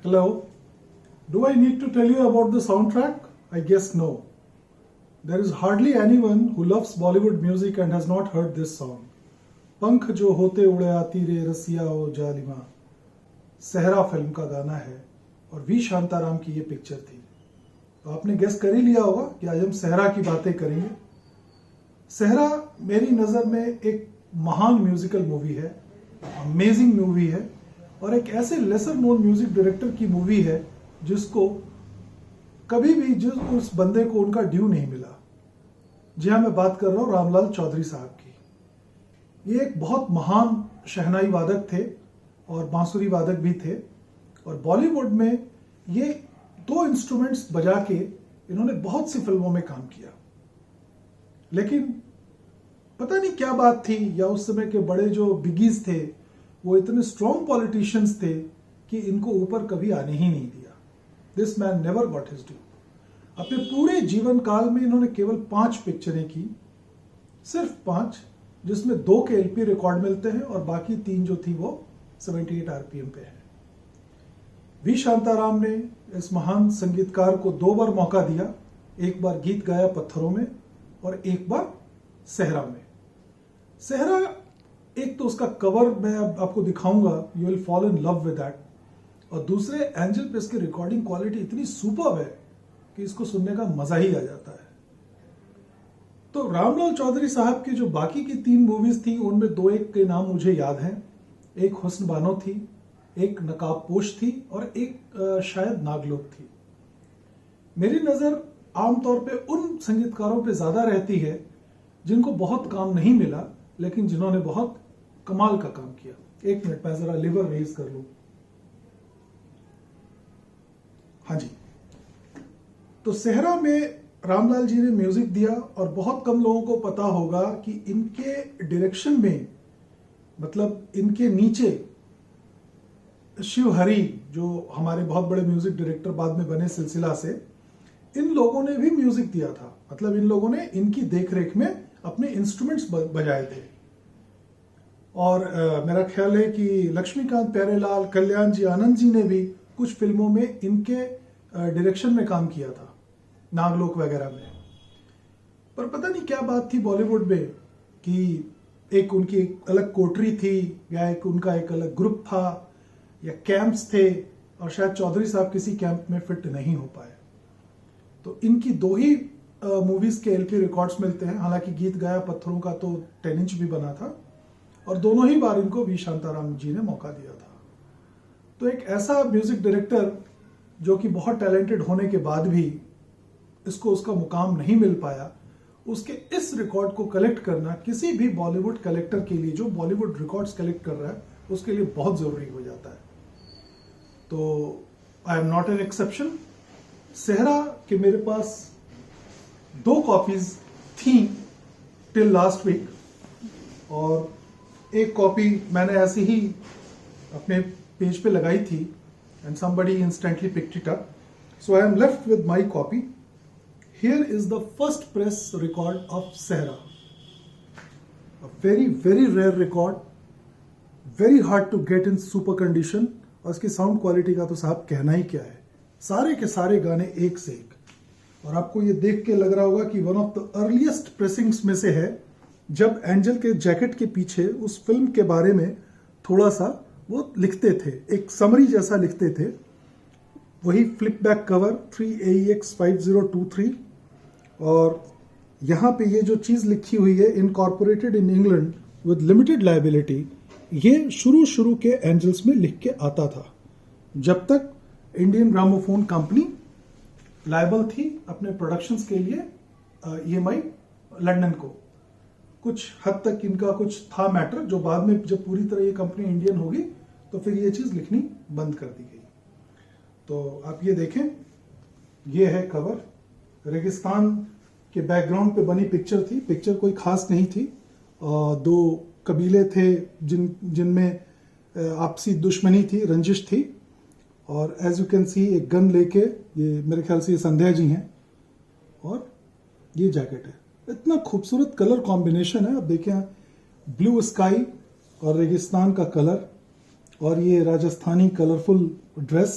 Hello. Do I need to tell you about the soundtrack? I guess no. There is hardly anyone who loves Bollywood music and has not heard this song. पंख जो होते उड़े आती रे रसिया ओ जालिमा, सहरा film का गाना है और वी शांताराम की ये पिक्चर थी। तो आपने गेस कर ही लिया होगा कि आज हम सहरा की बातें करेंगे। सहरा मेरी नज़र में एक महान म्यूजिकल मूवी है, अमेजिंग मूवी है और एक ऐसे लेसर नोन म्यूजिक डायरेक्टर की मूवी है जिसको कभी भी उस बंदे को उनका ड्यू नहीं मिला। जी हाँ, मैं बात कर रहा हूँ रामलाल चौधरी साहब की। ये एक बहुत महान शहनाई वादक थे और बांसुरी वादक भी थे और बॉलीवुड में ये दो इंस्ट्रूमेंट्स बजा के इन्होंने बहुत सी फिल्मों में काम किया। लेकिन पता नहीं क्या बात थी, या उस समय के बड़े जो बिगीज थे वो इतने स्ट्रॉन्ग पॉलिटिशियंस थे कि इनको ऊपर कभी आने ही नहीं दिया। This man never got his due. अपने पूरे जीवन काल में इन्होंने केवल 5 पिक्चरें की, सिर्फ 5, जिसमें 2 के एलपी रिकॉर्ड मिलते हैं और बाकी 3 जो थी वो 78 आरपीएम पे है। वी शांताराम ने इस महान संगीतकार को 2 बार मौका दिया, एक बार गीत गाया पत्थरों में और एक बार सहरा में। सहरा एक तो उसका कवर मैं आपको दिखाऊंगा, you will fall in love with that, और दूसरे एंजल पे इसकी रिकॉर्डिंग क्वालिटी इतनी सुपर्ब है कि इसको सुनने का मजा ही आ जाता है। तो रामलाल चौधरी साहब की जो बाकी की 3 मूवीज थी उनमें 2-1 के नाम मुझे याद हैं। एक हुस्न बानो थी, एक नकाबपोश थी और एक शायद नागलोक थी। मेरी नजर आमतौर पे उन संगीतकारों पे ज्यादा रहती है जिनको बहुत काम नहीं मिला लेकिन जिन्होंने बहुत कमाल का काम किया। 1 मिनट, मैं जरा लिवर रेज कर लूं। हाँ जी, तो सहरा में रामलाल जी ने म्यूजिक दिया और बहुत कम लोगों को पता होगा कि इनके डायरेक्शन में, मतलब इनके नीचे शिव हरी जो हमारे बहुत बड़े म्यूजिक डायरेक्टर बाद में बने सिलसिला से, इन लोगों ने भी म्यूजिक दिया था। मतलब इन लोगों ने इनकी देखरेख में अपने इंस्ट्रूमेंट्स बजाए थे। और मेरा ख्याल है कि लक्ष्मीकांत प्यारेलाल, कल्याण जी, आनंद जी ने भी कुछ फिल्मों में इनके डायरेक्शन में काम किया था, नागलोक वगैरह में। पर पता नहीं क्या बात थी बॉलीवुड में कि एक उनकी एक अलग कोठरी थी या उनका एक अलग ग्रुप था या कैंप्स थे, और शायद चौधरी साहब किसी कैंप में फिट नहीं हो पाए। तो इनकी 2 ही मूवीज के एलपी रिकॉर्ड्स मिलते हैं। हालांकि गीत गाया पत्थरों का तो 10 इंच भी बना था और दोनों ही बार इनको वी शांताराम जी ने मौका दिया था। तो एक ऐसा म्यूजिक डायरेक्टर जो कि बहुत टैलेंटेड होने के बाद भी इसको उसका मुकाम नहीं मिल पाया, उसके इस रिकॉर्ड को कलेक्ट करना किसी भी बॉलीवुड कलेक्टर के लिए जो बॉलीवुड रिकॉर्ड्स कलेक्ट कर रहा है उसके लिए बहुत जरूरी हो जाता है। तो I am not an exception. सहरा के मेरे पास 2 कॉपीज थी टिल लास्ट वीक और एक कॉपी मैंने ऐसे ही अपने पेज पे लगाई थी and somebody instantly picked it up. So I am left with my copy. Here is the first press record of Sehra. A very, very rare record. Very hard to get in super condition. और इसकी sound quality का तो साहब कहना ही क्या है। सारे के सारे गाने एक से एक। और आपको ये देख के लग रहा होगा कि वन ऑफ द अर्लीस्ट प्रेसिंग्स में से है, जब एंजल के जैकेट के पीछे उस फिल्म के बारे में थोड़ा सा वो लिखते थे, एक समरी जैसा लिखते थे। वही फ्लिप बैक कवर 3AEX5023, और यहाँ पे ये जो चीज़ लिखी हुई है, incorporated in England with limited liability, ये शुरू के एंजल्स में लिख के आता था जब तक इंडियन ग्रामोफोन कंपनी लायबल थी अपने प्रोडक्शंस के लिए EMI लंदन को। कुछ हद तक इनका कुछ था मैटर, जो बाद में जब पूरी तरह ये कंपनी इंडियन होगी तो फिर ये चीज लिखनी बंद कर दी गई। तो आप ये देखें, ये है कवर। रेगिस्तान के बैकग्राउंड पे बनी पिक्चर थी। पिक्चर कोई खास नहीं थी। 2 कबीले थे जिनमें आपसी दुश्मनी थी, रंजिश थी। और एज यू कैन सी एक गन लेके, ये मेरे ख्याल से ये संध्या जी हैं, और ये जैकेट है। इतना खूबसूरत कलर कॉम्बिनेशन है। आप देखें, ब्लू स्काई और रेगिस्तान का कलर और ये राजस्थानी कलरफुल ड्रेस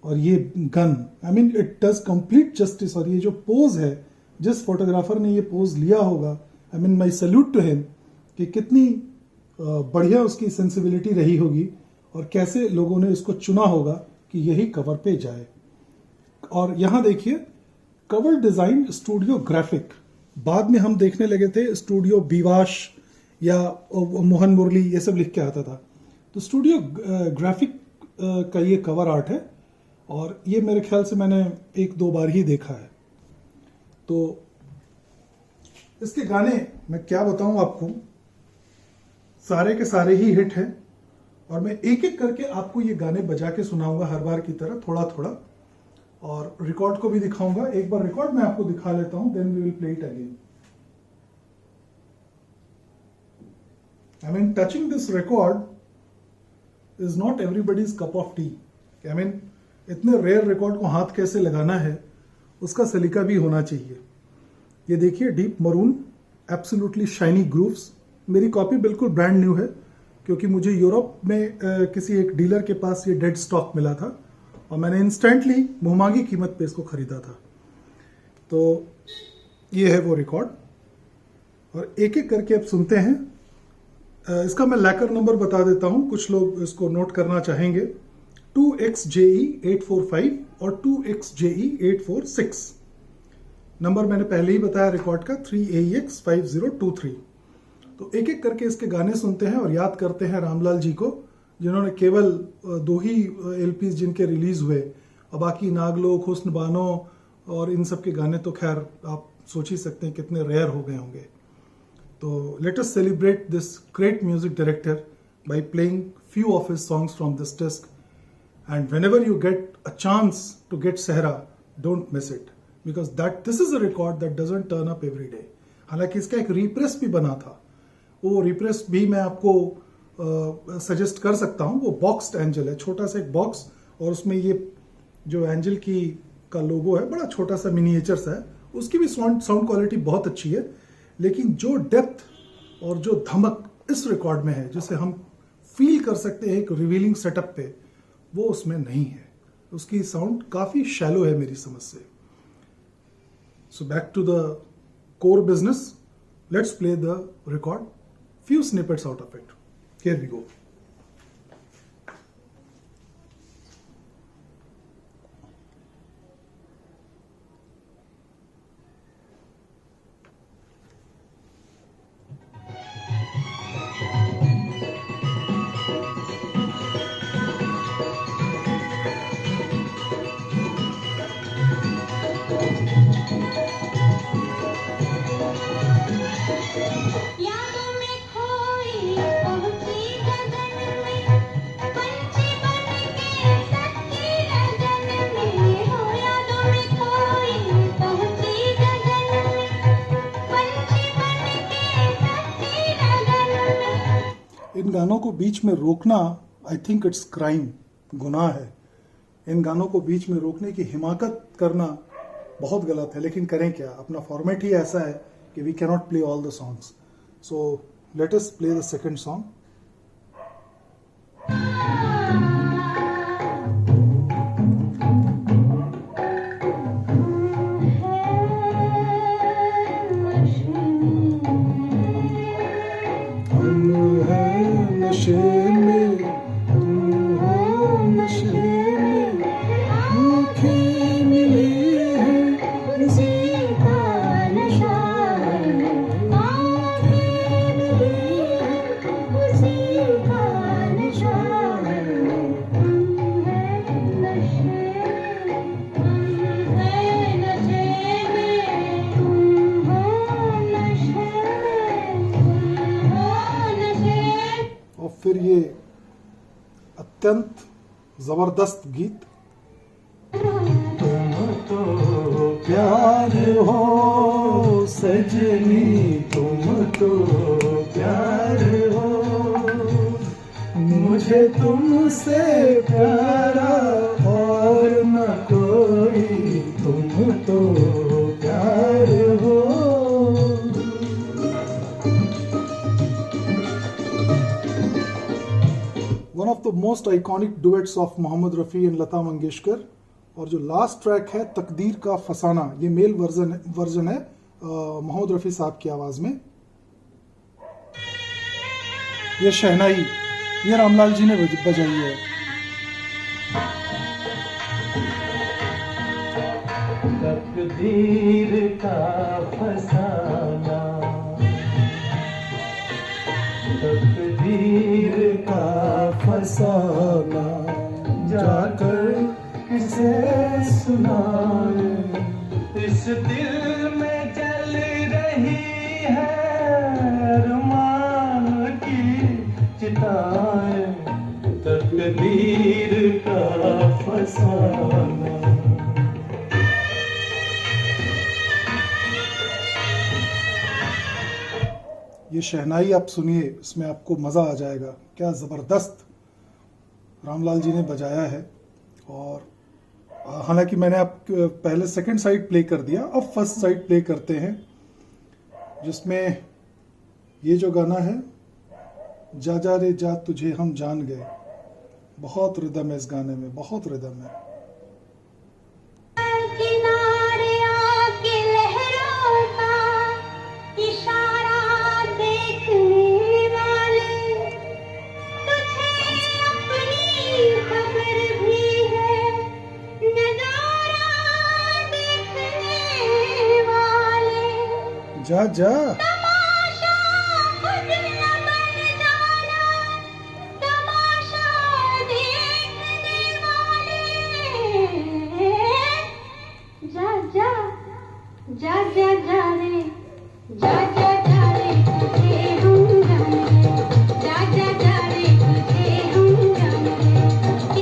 और ये gun, I mean it does complete justice. और ये जो पोज है, जिस फोटोग्राफर ने ये पोज लिया होगा, I mean my salute to him, कि कितनी बढ़िया उसकी सेंसिबिलिटी रही होगी और कैसे लोगों ने इसको चुना होगा कि यही कवर पे जाए। और यहां देखिए, कवर डिजाइन स्टूडियो ग्राफिक। बाद में हम देखने लगे थे स्टूडियो बीवाश या मोहन मुरली, ये सब लिख के आता था। तो स्टूडियो ग्राफिक का ये कवर आर्ट है और ये मेरे ख्याल से मैंने 1-2 बार ही देखा है। तो इसके गाने मैं क्या बताऊं आपको, सारे के सारे ही हिट हैं और मैं एक एक करके आपको ये गाने बजा के सुनाऊंगा हर बार की तरह, थोड़ा थोड़ा, और रिकॉर्ड को भी दिखाऊंगा। एक बार रिकॉर्ड मैं आपको दिखा लेता हूं, then we will play it again. I mean touching this record is not everybody's cup of tea. I mean इतने रेयर रिकॉर्ड को हाथ कैसे लगाना है उसका सलीका भी होना चाहिए। ये देखिए, deep maroon, absolutely shiny grooves. मेरी कॉपी बिल्कुल ब्रांड न्यू है क्योंकि मुझे यूरोप में किसी एक डीलर के पास ये डेड स्टॉक मिला था और मैंने इंस्टेंटली मुहमांगी कीमत पे इसको खरीदा था। तो ये है वो रिकॉर्ड और एक एक करके अब सुनते हैं। इसका मैं लैकर नंबर बता देता हूं, कुछ लोग इसको नोट करना चाहेंगे। 2XJE845 और 2XJE846 नंबर मैंने पहले ही बताया रिकॉर्ड का, 3AEX5023। तो एक एक करके इसके गाने सुनते हैं और याद करते हैं रामलाल जी को, जिन्होंने केवल 2 ही LPs जिनके रिलीज हुए, और बाकी नागलोक, हुस्न बानो और इन सब के गाने तो खैर आप सोच ही सकते हैं कितने रेयर हो गए होंगे। तो let us celebrate this great music director by playing few of his songs from this disc, and whenever you get a chance to get Sehra, don't miss it, because this is a record that doesn't turn up every day. हालांकि इसका एक repress भी बना था, वो repress भी मैं आपको सजेस्ट कर सकता हूँ। वो बॉक्स्ड एंजल है, छोटा सा एक बॉक्स, और उसमें ये जो एंजल की का लोगो है, बड़ा छोटा सा मिनिएचर सा है। उसकी भी साउंड क्वालिटी बहुत अच्छी है, लेकिन जो डेप्थ और जो धमक इस रिकॉर्ड में है, जिसे हम फील कर सकते हैं एक रिवीलिंग सेटअप पे, वो उसमें नहीं है। उसकी साउंड काफी शैलो है मेरी समझ से। So back to the core business, let's play the record, few snippets out of it. Here we go. इन गानों को बीच में रोकना, आई थिंक इट्स क्राइम, गुनाह है। इन गानों को बीच में रोकने की हिमाकत करना बहुत गलत है, लेकिन करें क्या, अपना फॉर्मेट ही ऐसा है कि we cannot play all the songs. So let us play the second song. फिर ये अत्यंत जबरदस्त गीत, तुम तो प्यार हो सजनी, तुम तो प्यार हो, मुझे तुमसे प्यारा और न कोई, तुम तो प्यार हो। One of the most iconic duets of Mohammad Rafi and Lata Mangeshkar, और जो लास्ट ट्रैक है तकदीर का फसाना, ये मेल वर्जन है मोहम्मद रफ़ी साहब की आवाज़ में। ये शहनाई ये रामलाल जी ने बजाई है। तकदीर का फसाना, तकदीर का फसाना, जाकर किसे सुनाए, इस दिल में जल रही है अरमान की चिताएं, तकदीर का फसाना। ये शहनाई आप सुनिए, इसमें आपको मज़ा आ जाएगा। क्या ज़बरदस्त रामलाल जी ने बजाया है। और हालांकि मैंने आप पहले सेकंड साइड प्ले कर दिया, अब फर्स्ट साइड प्ले करते हैं, जिसमें ये जो गाना है जा जा रे जा तुझे हम जान गए, बहुत रिदम है इस गाने में, बहुत रिदम है। जा जा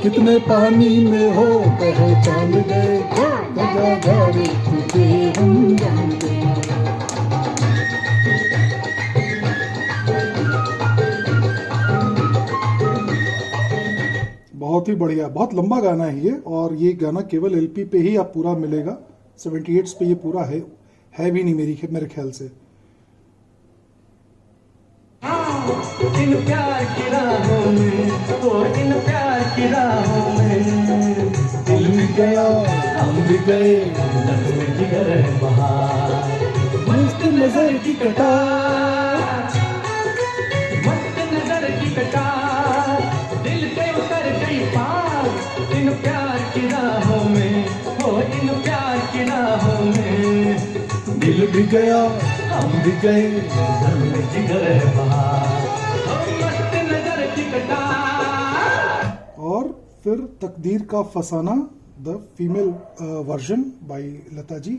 कितने पानी में हो पहचान गए, जा जा रे तुझे हम जान गए। बहुत ही बढ़िया, बहुत लंबा गाना है ये, और ये गाना केवल एलपी पे ही आप पूरा मिलेगा, 78 पे ये पूरा है भी नहीं मेरे ख्याल से। इन प्यार की राहों में, ओ इन प्यार की राहों में, दिल भी गया हम भी गए, नज़्म जिगर है बहार, मस्त नजर की कटार, मस्त नजर की कटार, दिल पे उतर गई पार, इन प्यार की राहों में, ओ इन प्यार की राहों में, दिल भी गया हम भी गए, नज़्म जिगर है बहार। और फिर तकदीर का फसाना, the female version bye Lata ji.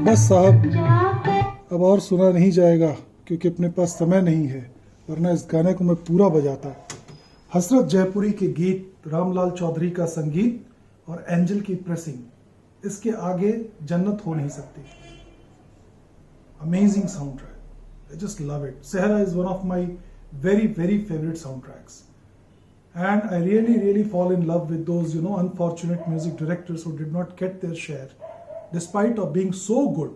बस साहब अब और सुना नहीं जाएगा क्योंकि अपने पास समय नहीं है, वरना इस गाने को मैं पूरा बजाता। हसरत जयपुरी के गीत, रामलाल चौधरी का संगीत और एंजल की प्रेसिंग, इसके आगे जन्नत हो नहीं सकती। Amazing soundtrack, I just love it. सहरा is one of my very favorite soundtracks, and I really fall in love with those unfortunate music directors who did not get their share despite of being so good.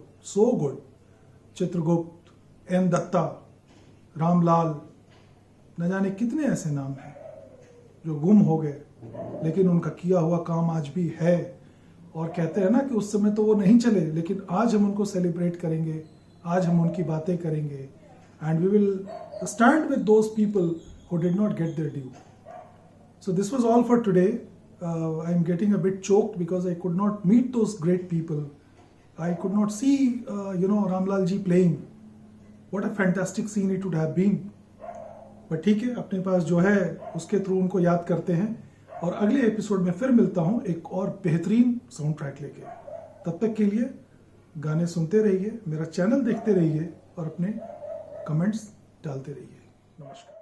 Chitragupta, N. Datta, Ramlal, न जाने कितने ऐसे नाम हैं जो गुम हो गए, लेकिन उनका किया हुआ काम आज भी है। और कहते हैं ना कि उस समय तो वो नहीं चले, लेकिन आज हम उनको सेलिब्रेट करेंगे, आज हम उनकी बातें करेंगे, and we will stand with those people who did not get their due. So this was all for today. I'm getting a bit choked because I could not meet those great people. I could not see, Ramlal ji playing. What a fantastic scene it would have been. But ठीक है, अपने पास जो है उसके through उनको याद करते हैं, और अगले एपिसोड में फिर मिलता हूँ एक और बेहतरीन साउंड ट्रैक लेके. तब तक के लिए गाने सुनते रहिए, मेरा चैनल देखते रहिए और अपने कमेंट्स डालते रहिए. नमस्कार.